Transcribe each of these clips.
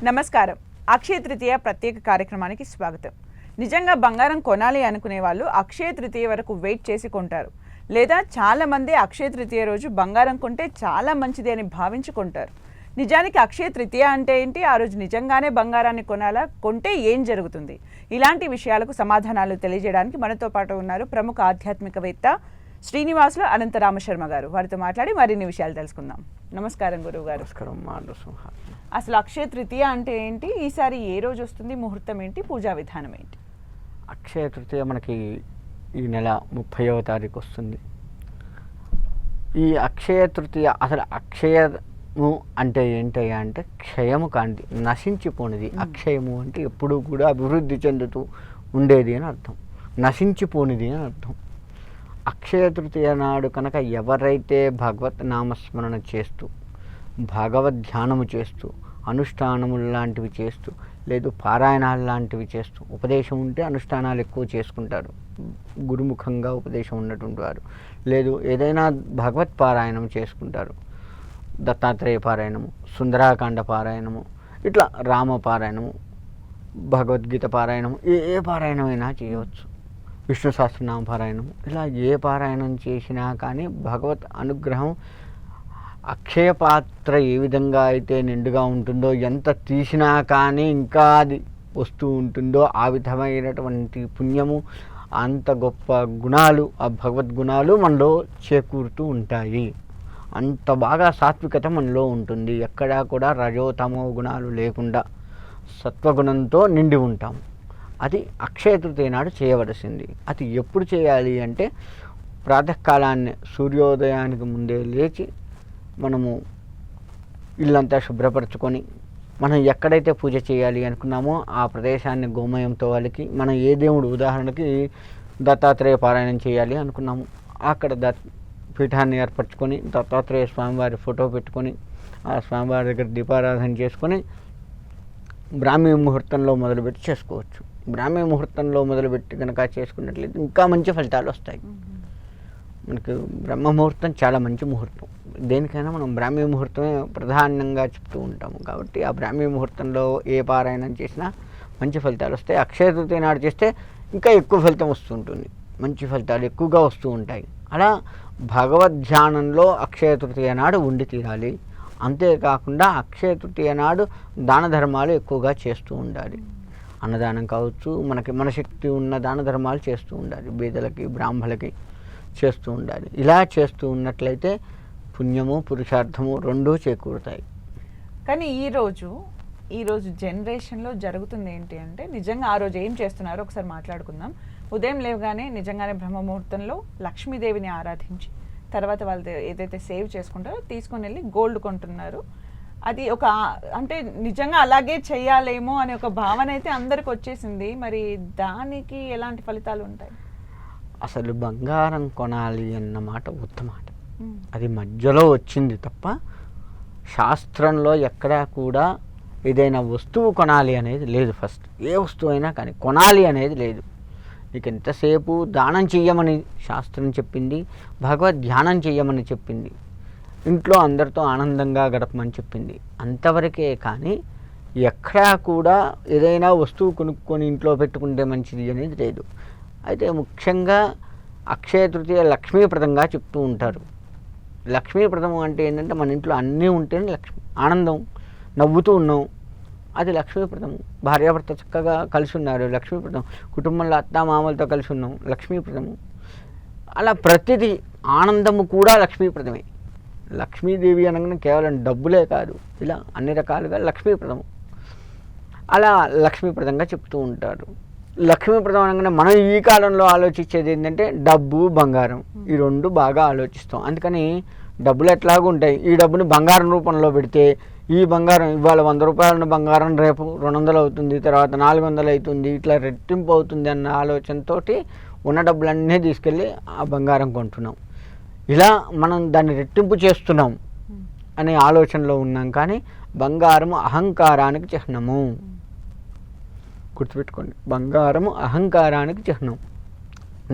నమస్కారం. అక్షయ తృతీయ ప్రత్యేక కార్యక్రమానికి స్వాగతం. నిజంగా బంగారం కొనాలి అనుకునే వాళ్ళు అక్షయ తృతీయ వరకు వెయిట్ చేసి కొంటారు. లేదా చాలామంది అక్షయ తృతీయ రోజు బంగారం కొంటే చాలా మంచిది అని భావించి కొంటారు. నిజానికి అక్షయ తృతీయ అంటే ఏంటి? ఆ రోజు నిజంగానే బంగారాన్ని కొనాలా? కొంటే ఏం జరుగుతుంది? ఇలాంటి విషయాలకు సమాధానాలు తెలియజేయడానికి మనతో పాటు ఉన్నారు ప్రముఖ ఆధ్యాత్మికవేత్త శ్రీనివాసులు అనంతరామశర్మ గారు. వారితో మాట్లాడి మరిన్ని విషయాలు తెలుసుకుందాం. నమస్కారం గురువు గారు. అసలు అక్షయ తృతీయ అంటే ఏంటి? ఈసారి ఏ రోజు వస్తుంది? ముహూర్తం ఏంటి? పూజా విధానం ఏంటి? అక్షయ తృతీయ మనకి ఈ నెల 30వ తారీఖు వస్తుంది. ఈ అక్షయ తృతీయ అసలు అక్షయము అంటే ఏంటయ్యా అంటే క్షయము కాంతి, నశించిపోనిది. అక్షయము అంటే ఎప్పుడూ కూడా అభివృద్ధి చెందుతూ ఉండేది అని అర్థం, నశించిపోనిది అని అర్థం. అక్షయ తృతీయ నాడు కనుక ఎవరైతే భగవత్ నామస్మరణ చేస్తూ, భగవద్ ధ్యానము చేస్తూ, అనుష్ఠానములు లాంటివి చేస్తూ, లేదు పారాయణాలు లాంటివి చేస్తూ, ఉపదేశం ఉంటే అనుష్ఠానాలు ఎక్కువ చేసుకుంటారు, గురుముఖంగా ఉపదేశం ఉన్నటువంటి వారు, లేదు ఏదైనా భగవత్ పారాయణం చేసుకుంటారు, దత్తాత్రేయ పారాయణము, సుందరాకాండ పారాయణము, ఇట్లా రామ పారాయణము, భగవద్గీత పారాయణము, ఏ పారాయణమైనా చేయవచ్చు, విష్ణు సహస్రనామ పారాయణం, ఇలా ఏ పారాయణం చేసినా కానీ భగవత్ అనుగ్రహం అక్షయ పాత్ర ఏ విధంగా అయితే నిండుగా ఉంటుందో, ఎంత తీసినా కానీ ఇంకా అది వస్తూ ఉంటుందో ఆ విధమైనటువంటి పుణ్యము, అంత గొప్ప గుణాలు, ఆ భగవద్గుణాలు మనలో చేకూరుతూ ఉంటాయి. అంత బాగా సాత్వికత మనలో ఉంటుంది. ఎక్కడా కూడా రజోతమో గుణాలు లేకుండా సత్వగుణంతో నిండి ఉంటాము. అది అక్షయ తృతీయ నాడు చేయవలసింది. అది ఎప్పుడు చేయాలి అంటే ప్రాతకాలాన్ని సూర్యోదయానికి ముందే లేచి మనము ఇల్లంతా శుభ్రపరచుకొని, మనం ఎక్కడైతే పూజ చేయాలి అనుకున్నామో ఆ ప్రదేశాన్ని గోమయంతో అలికి, మనం ఏ దేవుడు, ఉదాహరణకి దత్తాత్రేయ పారాయణం చేయాలి అనుకున్నాము, అక్కడ పీఠాన్ని ఏర్పరచుకొని దత్తాత్రేయ స్వామివారి ఫోటో పెట్టుకొని ఆ స్వామివారి దగ్గర దీపారాధన చేసుకొని బ్రాహ్మీ ముహూర్తంలో మొదలుపెట్టి చేసుకోవచ్చు. బ్రాహ్మీ ముహూర్తంలో మొదలుపెట్టి కనుక చేసుకున్నట్లయితే ఇంకా మంచి ఫలితాలు వస్తాయి. మనకు బ్రహ్మ ముహూర్తం చాలా మంచి ముహూర్తం. దేనికైనా మనం బ్రాహ్మీ ముహూర్తమే ప్రధానంగా చెప్తూ ఉంటాము. కాబట్టి ఆ బ్రాహ్మీ ముహూర్తంలో ఏ పారాయణం చేసినా మంచి ఫలితాలు వస్తాయి. అక్షయ తృతీయ నాడు చేస్తే ఇంకా ఎక్కువ ఫలితం వస్తుంటుంది, మంచి ఫలితాలు ఎక్కువగా వస్తూ ఉంటాయి. అలా భగవద్ ధ్యానంలో అక్షయ తృతీయ నాడు ఉండి తీరాలి. అంతేకాకుండా అక్షయ తృతీయ నాడు దాన ధర్మాలు ఎక్కువగా చేస్తూ ఉండాలి. అన్నదానం కావచ్చు, మన శక్తి ఉన్న దాన ధర్మాలు చేస్తూ ఉండాలి. బీదలకి, బ్రాహ్మలకి చేస్తూ ఉండాలి. ఇలా చేస్తూ ఉన్నట్లయితే పుణ్యము, పురుషార్థము రెండూ చేకూరుతాయి. కానీ ఈరోజు జనరేషన్లో జరుగుతుంది ఏంటి అంటే, నిజంగా ఆ రోజు ఏం చేస్తున్నారో ఒకసారి మాట్లాడుకుందాం. ఉదయం లేవగానే నిజంగానే బ్రహ్మ ముహూర్తంలో లక్ష్మీదేవిని ఆరాధించి తర్వాత వాళ్ళు ఏదైతే సేవ్ చేసుకుంటారో తీసుకొని వెళ్ళి గోల్డ్ కొంటున్నారు. అది ఒక అంటే నిజంగా అలాగే చెయ్యాలేమో అనే ఒక భావన అయితే అందరికి వచ్చేసింది. మరి దానికి ఎలాంటి ఫలితాలు ఉంటాయి? అసలు బంగారం కొనాలి అన్నమాట ఉత్తమాట. అది మధ్యలో వచ్చింది తప్ప శాస్త్రంలో ఎక్కడా కూడా ఏదైనా వస్తువు కొనాలి అనేది లేదు. ఫస్ట్ ఏ వస్తువు అయినా కానీ కొనాలి అనేది లేదు. నీకు ఎంతసేపు దానం చెయ్యమని శాస్త్రం చెప్పింది, భగవద్ ధ్యానం చెయ్యమని చెప్పింది, ఇంట్లో అందరితో ఆనందంగా గడపమని చెప్పింది, అంతవరకే. కానీ ఎక్కడా కూడా ఏదైనా వస్తువు కొనుక్కొని ఇంట్లో పెట్టుకుంటే మంచిది అనేది లేదు. అయితే ముఖ్యంగా అక్షయ తృతీయ లక్ష్మీప్రదంగా చెప్తూ ఉంటారు. లక్ష్మీప్రదం అంటే ఏంటంటే మన ఇంట్లో అన్నీ ఉంటేనే లక్ష్మి, ఆనందం, నవ్వుతూ ఉన్నాం, అది లక్ష్మీప్రదము. భార్యాభర్త చక్కగా కలిసి ఉన్నారు, లక్ష్మీప్రదం. కుటుంబంలో అత్తామామలతో కలిసి ఉన్నాం, లక్ష్మీప్రదము. అలా ప్రతిదీ ఆనందము కూడా లక్ష్మీప్రదమే. లక్ష్మీదేవి అనగానే కేవలం డబ్బులే కాదు, ఇలా అన్ని రకాలుగా లక్ష్మీప్రదము. అలా లక్ష్మీప్రదంగా చెప్తూ ఉంటారు. లక్ష్మీప్రదం అనగానే మనం ఈ కాలంలో ఆలోచించేది ఏంటంటే డబ్బు, బంగారం, ఈ రెండు బాగా ఆలోచిస్తాం. అందుకని డబ్బులు ఎట్లాగూ ఉంటాయి, ఈ డబ్బుని బంగారం రూపంలో పెడితే ఈ బంగారం ఇవాళ 100 రూపాయల బంగారం రేపు 200 అవుతుంది, తర్వాత 400 అవుతుంది, ఇట్లా రెట్టింపు అవుతుంది అన్న ఆలోచనతో ఉన్న డబ్బులన్నీ తీసుకెళ్ళి ఆ బంగారం కొంటున్నాం. ఇలా మనం దాన్ని రెట్టింపు చేస్తున్నాం అనే ఆలోచనలో ఉన్నాం. కానీ బంగారము అహంకారానికి చిహ్నము. గుర్తుపెట్టుకోండి, బంగారము అహంకారానికి చిహ్నం.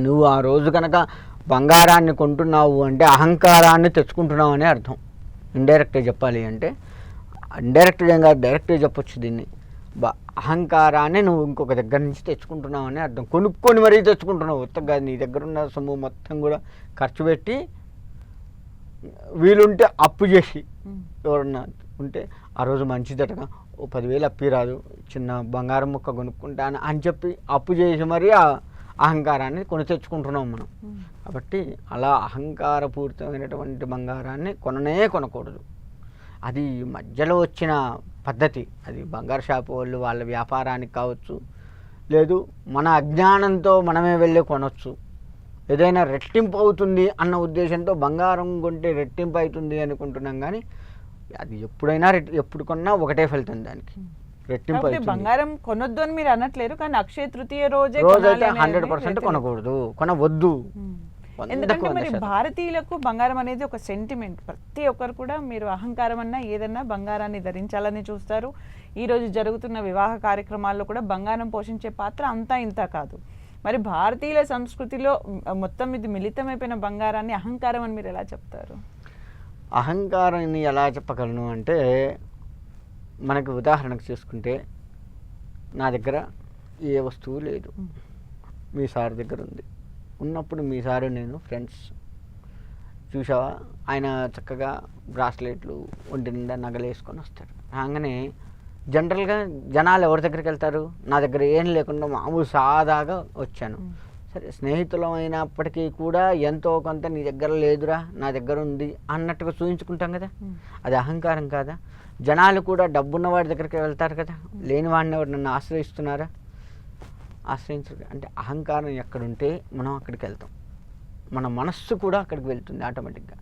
నువ్వు ఆ రోజు కనుక బంగారాన్ని కొంటున్నావు అంటే అహంకారాన్ని తెచ్చుకుంటున్నావు అనే అర్థం. ఇండైరెక్ట్గా చెప్పాలి అంటే ఇండైరెక్ట్గా కాదు, డైరెక్ట్గా చెప్పొచ్చు దీన్ని. అహంకారాన్ని నువ్వు ఇంకొక దగ్గర నుంచి తెచ్చుకుంటున్నావు అని అర్థం. కొనుక్కొని మరీ తెచ్చుకుంటున్నావు. ఉత్తగా నీ దగ్గర ఉన్న సొమ్ము మొత్తం కూడా ఖర్చు పెట్టి, వీలుంటే అప్పు చేసి, ఎవరన్నా ఉంటే ఆ రోజు మంచిదటగా ఓ 10,000 అప్పి రాదు, చిన్న బంగారం ముక్క కొనుక్కుంటాను అని చెప్పి అప్పు చేసి మరీ ఆ అహంకారాన్ని కొని తెచ్చుకుంటున్నాం మనం. కాబట్టి అలా అహంకారపూరితమైనటువంటి బంగారాన్ని కొనకూడదు. అది మధ్యలో వచ్చిన పద్ధతి. అది బంగారు షాపు వాళ్ళు వాళ్ళ వ్యాపారానికి కావచ్చు, లేదు మన అజ్ఞానంతో మనమే వెళ్ళి కొనవచ్చు. ఏదైనా రెట్టింపు అవుతుంది అన్న ఉద్దేశంతో బంగారం కొంటే రెట్టింపు అవుతుంది అనుకుంటున్నాం, కానీ అది ఎప్పుడైనా ఎప్పుడు కొన్నా ఒకటే ఫలితం దానికి, రెట్టింపు అవుతుంది. బంగారం కొనొద్దు అని మీరు అనట్లేరు, కానీ అక్షయ తృతీయ రోజైతే 100% కొనకూడదు, కొనవద్దు. ఎందుకంటే మరి భారతీయులకు బంగారం అనేది ఒక సెంటిమెంట్. ప్రతి ఒక్కరు కూడా మీరు అహంకారం అన్నా ఏదన్నా బంగారాన్ని ధరించాలని చూస్తారు. ఈరోజు జరుగుతున్న వివాహ కార్యక్రమాల్లో కూడా బంగారం పోషించే పాత్ర అంతా ఇంత కాదు. మరి భారతీయుల సంస్కృతిలో మొత్తం ఇది మిళితమైపోయిన బంగారాన్ని అహంకారం అని మీరు ఎలా చెప్తారు? అహంకారాన్ని ఎలా చెప్పగలను అంటే, మనకు ఉదాహరణకు చూసుకుంటే, నా దగ్గర ఏ వస్తువు లేదు, మీ సార్ దగ్గర ఉంది. ఉన్నప్పుడు మీ సారు నేను ఫ్రెండ్స్. చూసావా, ఆయన చక్కగా బ్రాస్లెట్లు, ఒంటి నిండా నగలు వేసుకొని వస్తాడు. రాగానే జనరల్గా జనాలు ఎవరి దగ్గరికి వెళ్తారు? నా దగ్గర ఏం లేకుండా మామూలు సాదాగా వచ్చాను. సరే, స్నేహితులం అయినప్పటికీ కూడా ఎంతో కొంత నీ దగ్గర లేదురా, నా దగ్గర ఉంది అన్నట్టుగా చూపించుకుంటాం కదా. అది అహంకారం కాదా? జనాలు కూడా డబ్బున్న వాడి దగ్గరికి వెళ్తారు కదా, లేని వాడిని ఎవరు నన్ను ఆశ్రయిస్తున్నారా? ఆశ్రయించరు. అంటే అహంకారం ఎక్కడుంటే మనం అక్కడికి వెళ్తాం. మన మనస్సు కూడా అక్కడికి వెళ్తుంది ఆటోమేటిక్గా.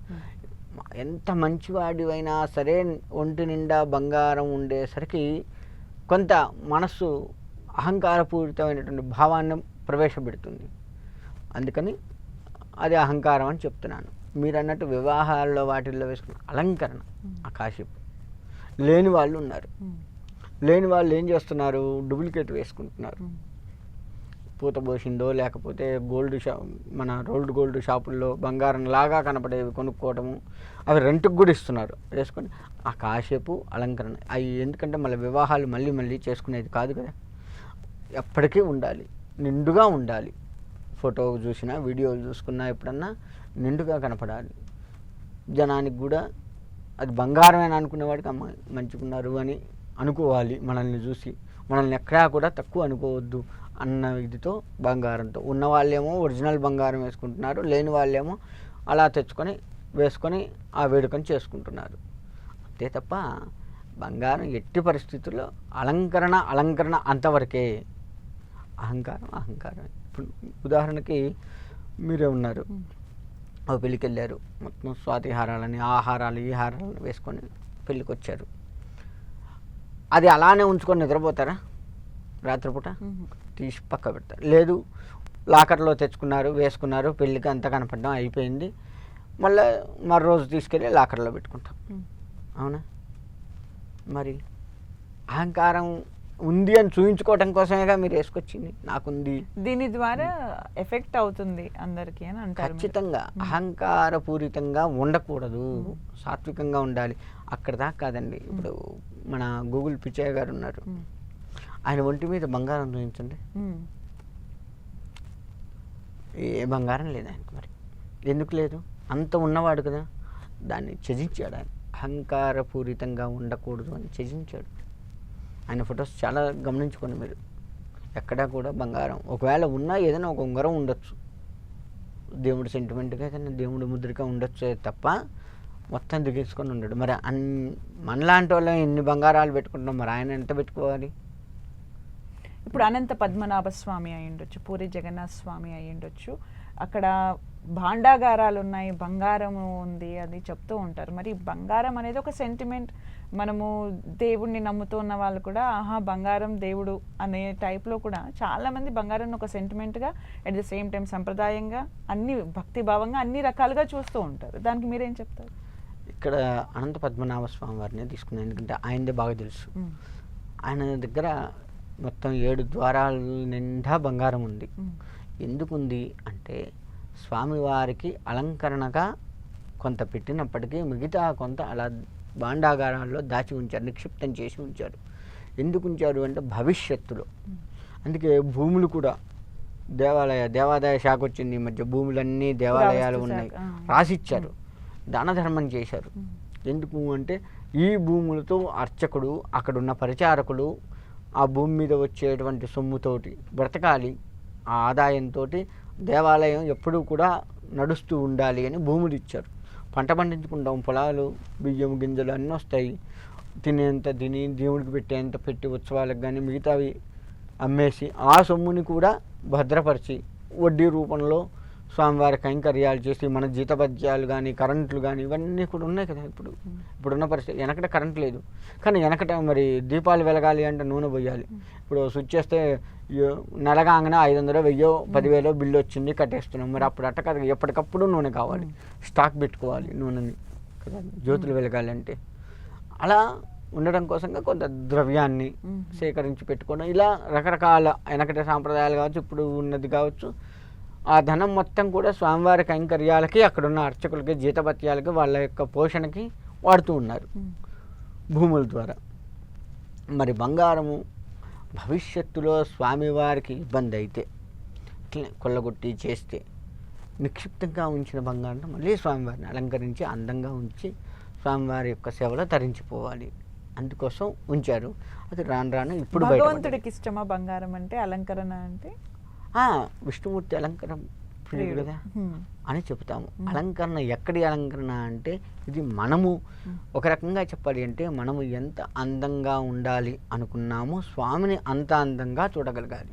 ఎంత మంచివాడివైనా సరే, ఒంటి నిండా బంగారం ఉండేసరికి కొంత మనస్సు అహంకారపూరితమైనటువంటి భావాన్ని ప్రవేశపెడుతుంది. అందుకని అది అహంకారం అని చెప్తున్నాను. మీరు అన్నట్టు వివాహాల్లో వాటిల్లో వేసుకున్న అలంకరణ, ఆ కాశీపు లేని వాళ్ళు ఉన్నారు. లేని వాళ్ళు ఏం చేస్తున్నారు? డూప్లికేట్ వేసుకుంటున్నారు. పూత పోసిందో లేకపోతే గోల్డ్ మన రోల్డ్ గోల్డ్ షాపుల్లో బంగారం లాగా కనపడేవి కొనుక్కోవటము, అవి రెంట్కి కూడా ఇస్తున్నారు. వేసుకొని ఆ కాసేపు అలంకరణ అవి. ఎందుకంటే మళ్ళీ వివాహాలు మళ్ళీ మళ్ళీ చేసుకునేది కాదు కదా, ఎప్పటికీ ఉండాలి, నిండుగా ఉండాలి. ఫోటో చూసినా, వీడియోలు చూసుకున్నా ఎప్పుడన్నా నిండుగా కనపడాలి. జనానికి కూడా అది బంగారమేనా అనుకునేవాడికి అమ్మ మంచిగున్నారు అని అనుకోవాలి. మనల్ని చూసి మనల్ని ఎక్కడా కూడా తక్కువ అనుకోవద్దు అన్న ఇదితో, బంగారంతో ఉన్న వాళ్ళేమో ఒరిజినల్ బంగారం వేసుకుంటున్నారు, లేని వాళ్ళేమో అలా తెచ్చుకొని వేసుకొని ఆ వేడుకని చేసుకుంటున్నారు. అంతే తప్ప బంగారం ఎట్టి పరిస్థితుల్లో అలంకరణ అంతవరకే. అహంకారం. ఇప్పుడు ఉదాహరణకి మీరే ఉన్నారు, ఓ పెళ్ళికి వెళ్ళారు, మొత్తం స్వాతి హారాలని ఆ హారాలు ఈ హారాలను వేసుకొని పెళ్ళికి వచ్చారు. అది అలానే ఉంచుకొని నిద్రపోతారా? రాత్రిపూట తీసి పక్క పెడతారు. లేదు, లాకర్లో తెచ్చుకున్నారు, వేసుకున్నారు, పెళ్ళికి అంతా కనపడడం అయిపోయింది, మళ్ళీ మరో రోజు తీసుకెళ్ళి లాకర్లో పెట్టుకుంటాం. అవునా? మరి అహంకారం ఉంది అని చూపించుకోవటం కోసమేగా మీరు వేసుకొచ్చింది, నాకుంది. దీని ద్వారా ఎఫెక్ట్ అవుతుంది అందరికీ అని అంటారు. ఖచ్చితంగా అహంకారపూరితంగా ఉండకూడదు, సాత్వికంగా ఉండాలి. అక్కడ దాకా కాదండి. ఇప్పుడు మన గూగుల్ పిచ్చయ్య గారు ఉన్నారు, ఆయన ఒంటి మీద బంగారం చూపించండి, ఏ బంగారం లేదు ఆయనకు. మరి ఎందుకు లేదు? అంత ఉన్నవాడు కదా, దాన్ని త్యజించాడు ఆయన. అహంకారపూరితంగా ఉండకూడదు అని త్యజించాడు. ఆయన ఫొటోస్ చాలా గమనించుకోండి మీరు, ఎక్కడా కూడా బంగారం, ఒకవేళ ఉన్నా ఏదైనా ఒక ఉంగరం ఉండొచ్చు, దేవుడి సెంటిమెంట్గా ఏదైనా దేవుడి ముద్రిక ఉండొచ్చు తప్ప మొత్తం దిగించుకొని ఉండడు. మరి మనలాంటి వాళ్ళం ఎన్ని బంగారాలు పెట్టుకుంటున్నాం, మరి ఆయన ఎంత పెట్టుకోవాలి? ఇప్పుడు అనంత పద్మనాభ స్వామి అయి ఉండొచ్చు, పూరి జగన్నాథ స్వామి అయి ఉండొచ్చు, అక్కడ భాండాగారాలు ఉన్నాయి, బంగారం ఉంది అది చెప్తూ ఉంటారు. మరి బంగారం అనేది ఒక సెంటిమెంట్. మనము దేవుడిని నమ్ముతూ ఉన్న వాళ్ళు కూడా ఆహా బంగారం దేవుడు అనే టైప్లో కూడా చాలామంది బంగారాన్ని ఒక సెంటిమెంట్గా, అట్ ద సేమ్ టైం సంప్రదాయంగా, అన్ని భక్తిభావంగా అన్ని రకాలుగా చూస్తూ ఉంటారు. దానికి మీరేం చెప్తారు? ఇక్కడ అనంత పద్మనాభ స్వామి వారిని తీసుకున్నాను, ఎందుకంటే ఆయనదే బాగా తెలుసు. ఆయన దగ్గర మొత్తం 7 ద్వారాల నిండా బంగారం ఉంది. ఎందుకుంది అంటే, స్వామివారికి అలంకరణగా కొంత పెట్టినప్పటికీ మిగతా కొంత అలా భాండాగారాల్లో దాచి ఉంచారు, నిక్షిప్తం చేసి ఉంచారు. ఎందుకు ఉంచారు అంటే భవిష్యత్తులో. అందుకే భూములు కూడా దేవాదాయ శాఖ వచ్చింది ఈ మధ్య, భూములన్నీ దేవాలయాలు ఉన్నాయి, రాసిచ్చారు, దాన ధర్మం చేశారు. ఎందుకు అంటే ఈ భూములతో అర్చకుడు, అక్కడున్న పరిచారకులు ఆ భూమి మీద వచ్చేటువంటి సొమ్ముతోటి బ్రతకాలి, ఆ ఆదాయంతో దేవాలయం ఎప్పుడూ కూడా నడుస్తూ ఉండాలి అని భూములు ఇచ్చారు. పంట పండించుకుంటాం, పొలాలు, బియ్యం గింజలు అన్నీ వస్తాయి, తినేంత తిని దేవుడికి పెట్టేంత పెట్టి ఉత్సవాలకు కానీ మిగతావి అమ్మేసి ఆ సొమ్ముని కూడా భద్రపరిచి వడ్డీ రూపంలో స్వామివారి కైంకర్యాలు చేసి మన జీతభత్యాలు కానీ కరెంట్లు కానీ ఇవన్నీ కూడా ఉన్నాయి కదా. ఇప్పుడున్న పరిస్థితి, వెనకట కరెంట్ లేదు, కానీ వెనకట మరి దీపాలు వెలగాలి అంటే నూనె పోయాలి. ఇప్పుడు స్విచ్ చేస్తే నెలగానే 500, 1000, 10,000 బిల్లు వచ్చింది, కట్టేస్తున్నాం. మరి అప్పుడు అట్ట కదా, ఎప్పటికప్పుడు నూనె కావాలి, స్టాక్ పెట్టుకోవాలి నూనెని కదా, జ్యోతులు వెలగాలి అంటే. అలా ఉండడం కోసంగా కొంత ద్రవ్యాన్ని సేకరించి పెట్టుకోవడం, ఇలా రకరకాల వెనకటి సాంప్రదాయాలు కావచ్చు, ఇప్పుడు ఉన్నది కావచ్చు, ఆ ధనం మొత్తం కూడా స్వామివారి కైంకర్యాలకి, అక్కడున్న అర్చకులకి, జీతభత్యాలకి, వాళ్ళ యొక్క పోషణకి వాడుతూ ఉన్నారు భూముల ద్వారా. మరి బంగారము భవిష్యత్తులో స్వామివారికి ఇబ్బంది అయితే ఇట్లా కొల్లగొట్టి చేస్తే నిక్షిప్తంగా ఉంచిన బంగారం మళ్ళీ స్వామివారిని అలంకరించి అందంగా ఉంచి స్వామివారి యొక్క సేవలో తరించిపోవాలి, అందుకోసం ఉంచారు. అది రాను రాను ఇప్పుడు భగవంతుడికి ఇష్టమా బంగారం అంటే, అలంకరణ అంటే? విష్ణుమూర్తి అలంకరణ ప్రియుడు కదా అని చెప్తాము. అలంకరణ ఎక్కడి అలంకరణ అంటే ఇది మనము ఒక రకంగా చెప్పాలి అంటే మనము ఎంత అందంగా ఉండాలి అనుకున్నామో స్వామిని అంత అందంగా చూడగలగాలి.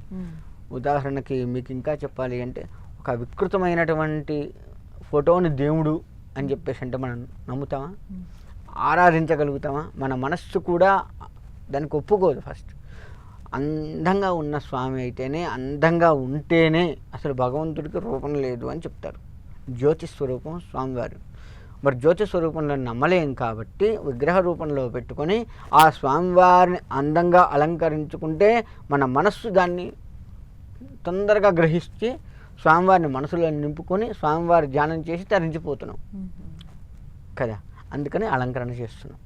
ఉదాహరణకి మీకు ఇంకా చెప్పాలి అంటే ఒక వికృతమైనటువంటి ఫోటోని దేవుడు అని చెప్పేసి అంటే మనం నమ్ముతామా, ఆరాధించగలుగుతామా? మన మనస్సు కూడా దానికి ఒప్పుకోదు. ఫస్ట్ అందంగా ఉన్న స్వామి అయితేనే, అందంగా ఉంటేనే అసలు భగవంతుడికి రూపం లేదు అని చెప్తారు. జ్యోతి స్వరూపం స్వామివారు. మరి జ్యోతి స్వరూపంలో నమ్మలేం కాబట్టి విగ్రహ రూపంలో పెట్టుకొని ఆ స్వామివారిని అందంగా అలంకరించుకుంటే మన మనస్సు దాన్ని తొందరగా గ్రహించి స్వామివారిని మనసులో నింపుకొని స్వామివారి ధ్యానం చేసి తరించిపోతున్నాం కదా. అందుకని అలంకరణ చేస్తున్నాం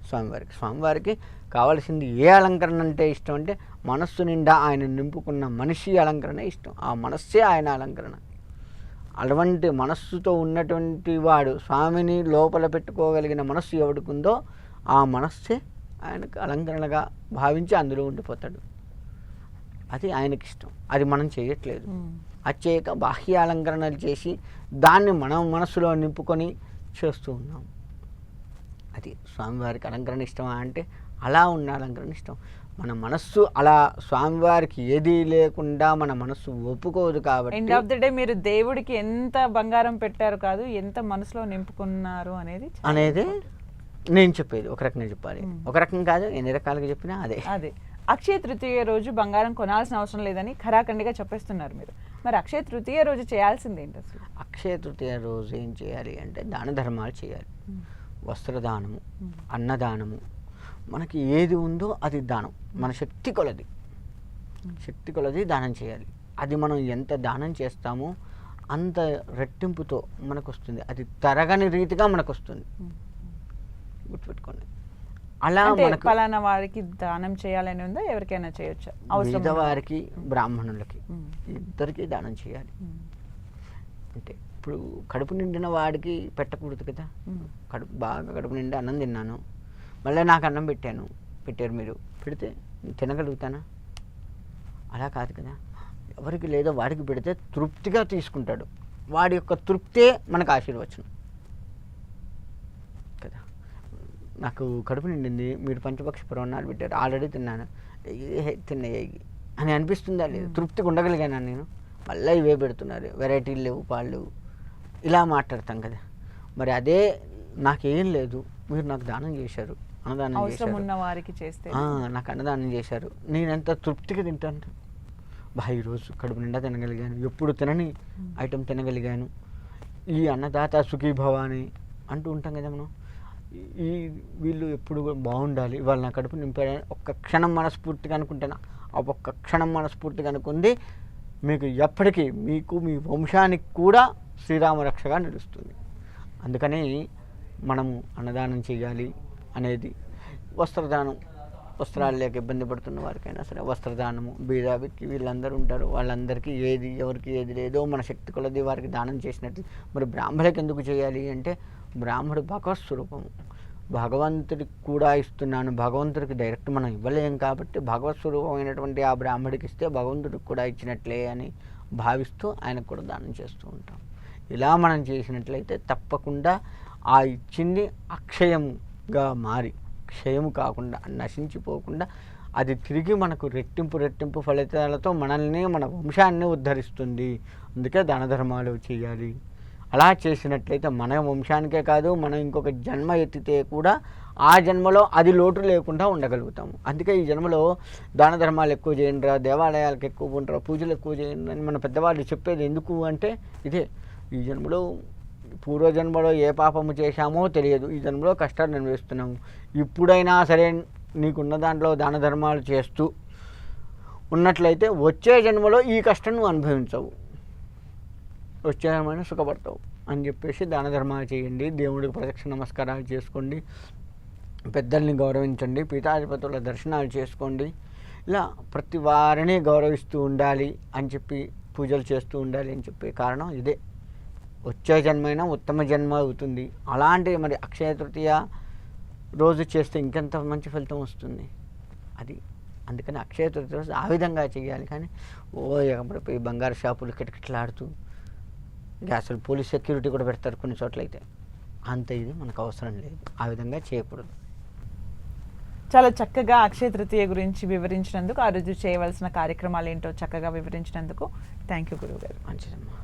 స్వామివారికి. స్వామివారికి కావాల్సింది ఏ అలంకరణ అంటే ఇష్టం అంటే మనస్సు నిండా ఆయన నింపుకున్న మనిషి అలంకరణ ఇష్టం. ఆ మనస్సే ఆయన అలంకరణ. అటువంటి మనస్సుతో ఉన్నటువంటి వాడు, స్వామిని లోపల పెట్టుకోగలిగిన మనస్సు ఎవడుకుందో ఆ మనస్సే ఆయనకు అలంకరణగా భావించి అందులో ఉండిపోతాడు. అది ఆయనకి ఇష్టం. అది మనం చేయట్లేదు. అది చేయక బాహ్య అలంకరణలు చేసి దాన్ని మనం మనస్సులో నింపుకొని చేస్తూ ఉన్నాం. అది స్వామివారికి అలంకరణ ఇష్టమా అంటే అలా ఉన్న అలంకరణ ఇష్టం. మన మనస్సు అలా స్వామివారికి ఏదీ లేకుండా మన మనస్సు ఒప్పుకోదు కాబట్టి ఎండ్ ఆఫ్ ది డే మీరు దేవుడికి ఎంత బంగారం పెట్టారు కాదు, ఎంత మనసులో నింపుకున్నారు అనేది నేను చెప్పేది. ఒక రకంగా చెప్పాలి, ఒక రకం కాదు, ఎన్ని రకాలుగా చెప్పినా అదే. అక్షయ తృతీయ రోజు బంగారం కొనాల్సిన అవసరం లేదని ఖరాఖండిగా చెప్పేస్తున్నారు మీరు. మరి అక్షయ తృతీయ రోజు చేయాల్సింది ఏంటి అసలు? అక్షయ తృతీయ రోజు ఏం చేయాలి అంటే దాన ధర్మాలు చేయాలి. వస్త్రదానము, అన్నదానము, మనకి ఏది ఉందో అది దానం. మన శక్తి కొలది దానం చేయాలి. అది మనం ఎంత దానం చేస్తామో అంత రెట్టింపుతో మనకు వస్తుంది. అది తరగని రీతిగా మనకు వస్తుంది, గుర్తుపెట్టుకోండి. అలా మనకు పలానా వారికి దానం చేయాలని ఉందా, ఎవరికైనా చేయొచ్చా? పేదవారికి, బ్రాహ్మణులకి ఇద్దరికి దానం చేయాలి. అంటే ఇప్పుడు కడుపు నిండిన వాడికి పెట్టకూడదు కదా. బాగా కడుపు నిండి అన్నం తిన్నాను, మళ్ళీ నాకు అన్నం పెట్టారు మీరు, పెడితే తినగలుగుతానా? అలా కాదు కదా. ఎవరికి లేదో వాడికి పెడితే తృప్తిగా తీసుకుంటాడు. వాడి యొక్క తృప్తే మనకు ఆశీర్వచనం కదా. నాకు కడుపు నిండింది, మీరు పంచపక్షి పరమాన్నాలు పెట్టారు, ఆల్రెడీ తిన్నాను, తిన్నాయి అని అనిపిస్తుందా లేదు? తృప్తిగా ఉండగలిగాను నేను, మళ్ళీ ఇవే పెడుతున్నారు, వెరైటీలు లేవు, పాళ్ళు, ఇలా మాట్లాడతాం కదా. మరి అదే నాకేం లేదు, మీరు నాకు దానం చేశారు, అన్నదానం చేశారు, నాకు అన్నదానం చేశారు, నేను ఎంత తృప్తిగా తింటాను. ఈరోజు కడుపు నిండా తినగలిగాను, ఎప్పుడు తినని ఐటెం తినగలిగాను, ఈ అన్నదాత సుఖీభవ అని అంటూ ఉంటాం కదా మనం. వీళ్ళు ఎప్పుడు బాగుండాలి, ఇవాళ నా కడుపు నింపారని ఒక్క క్షణం మనస్ఫూర్తిగా అనుకుంటాను. ఆ ఒక్క క్షణం మనస్ఫూర్తిగా అనుకుంది మీకు ఎప్పటికీ, మీకు మీ వంశానికి కూడా శ్రీరామ రక్షగా నిలుస్తుంది. అందుకని మనము అన్నదానం చేయాలి, అనేది వస్త్రదానం, వస్త్రాలు లేక ఇబ్బంది పడుతున్న వారికైనా సరే వస్త్రదానము, బీదాబిక్కి వీళ్ళందరూ ఉంటారు, వాళ్ళందరికీ ఎవరికి ఏది లేదో మన శక్తి కొలది వారికి దానం చేసినట్టు. మరి బ్రాహ్మణులకు ఎందుకు చేయాలి అంటే బ్రాహ్మడు భగవత్ స్వరూపము, భగవంతుడికి కూడా ఇస్తున్నాను, భగవంతుడికి డైరెక్ట్ మనం ఇవ్వలేం కాబట్టి భగవత్ స్వరూపమైనటువంటి ఆ బ్రాహ్మడికి ఇస్తే భగవంతుడికి కూడా ఇచ్చినట్లే అని భావిస్తూ ఆయనకు కూడా దానం చేస్తూ ఉంటాం. ఇలా మనం చేసినట్లయితే తప్పకుండా ఆ ఇచ్చింది అక్షయముగా మారి క్షయము కాకుండా నశించిపోకుండా అది తిరిగి మనకు రెట్టింపు ఫలితాలతో మనల్ని మన వంశాన్ని ఉద్ధరిస్తుంది. అందుకే దాన ధర్మాలు చేయాలి. అలా చేసినట్లయితే మన వంశానికే కాదు, మనం ఇంకొక జన్మ ఎత్తితే కూడా ఆ జన్మలో అది లోటు లేకుండా ఉండగలుగుతాము. అందుకే ఈ జన్మలో దాన ధర్మాలు ఎక్కువ చేయండిరా, దేవాలయాలకు ఎక్కువ ఉండరా, పూజలు ఎక్కువ చేయండి అని మన పెద్దవాళ్ళు చెప్పేది ఎందుకు అంటే ఇదే. ఈ జన్మలో పూర్వజన్మలో ఏ పాపము చేశామో తెలియదు, ఈ జన్మలో కష్టాలు అనుభవిస్తున్నాము. ఇప్పుడైనా సరే నీకున్న దాంట్లో దాన ధర్మాలు చేస్తూ ఉన్నట్లయితే వచ్చే జన్మలో ఈ కష్టం నువ్వు అనుభవించవు, వచ్చే జన్మలో సుఖపడతావు అని చెప్పేసి దాన ధర్మాలు చేయండి. దేవుడికి ప్రదక్షిణ నమస్కారాలు చేసుకోండి, పెద్దల్ని గౌరవించండి, పీఠాధిపతుల దర్శనాలు చేసుకోండి. ఇలా ప్రతి వారిని గౌరవిస్తూ ఉండాలి అని చెప్పి పూజలు చేస్తూ ఉండాలి అని చెప్పే కారణం ఇదే. వచ్చే జన్మైనా ఉత్తమ జన్మ అవుతుంది. అలాంటి మరి అక్షయ తృతీయ రోజు చేస్తే ఇంకెంత మంచి ఫలితం వస్తుంది అది. అందుకని అక్షయ తృతీయ రోజు ఆ విధంగా చేయాలి. కానీ ఎక్కడిపోయి బంగారు షాపులు కిటకిటలాడుతూ అసలు పోలీస్ సెక్యూరిటీ కూడా పెడతారు కొన్ని చోట్ల అయితే. అంత ఇది మనకు అవసరం లేదు, ఆ విధంగా చేయకూడదు. చాలా చక్కగా అక్షయ తృతీయ గురించి వివరించినందుకు, ఆ రోజు చేయవలసిన కార్యక్రమాలు ఏంటో చక్కగా వివరించినందుకు థ్యాంక్ యూ గురువుగారు. మంచిదమ్మా.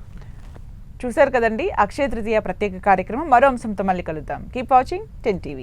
చూశారు కదండి, అక్షయ తృతీయ ప్రత్యేక కార్యక్రమం. మరో అంశంతో మళ్ళీ కలుద్దాం. Keep watching 10 TV.